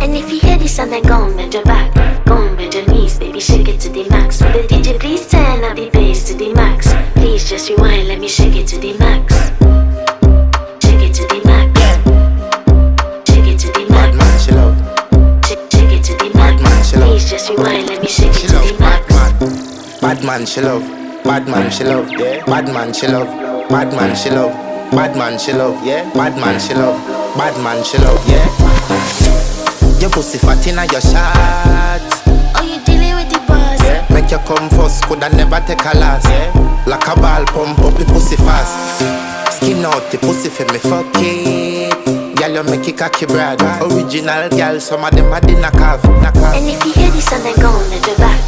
And if you hear this and then go on bend your back, go on bend your knees, baby, shake it to the max. Will the DJ please turn up the bass to the max? Please just rewind, let me shake it to the max. Shake it to the max. Shake it to the max. Bad man, she love. Shake it to the max. Bad man, she love. Please just rewind, let me shake it She to love the max. bad man, she love. Bad man, she love. Yeah. Bad man, she love. Bad man, she love. Bad man, she love. Yeah. Bad man, she love. Bad man, she love. Yeah. Your pussy fat inna your shot. Oh, you dealing with the boss? Yeah. Make you come first, coulda never take a last. Yeah. Like a ball, pump up the pussy fast. Skin out the pussy for me fuck it. Girl, you make it cocky brad. Original girl, some of them a dinner calf. And if you hear this and then go on bend your back,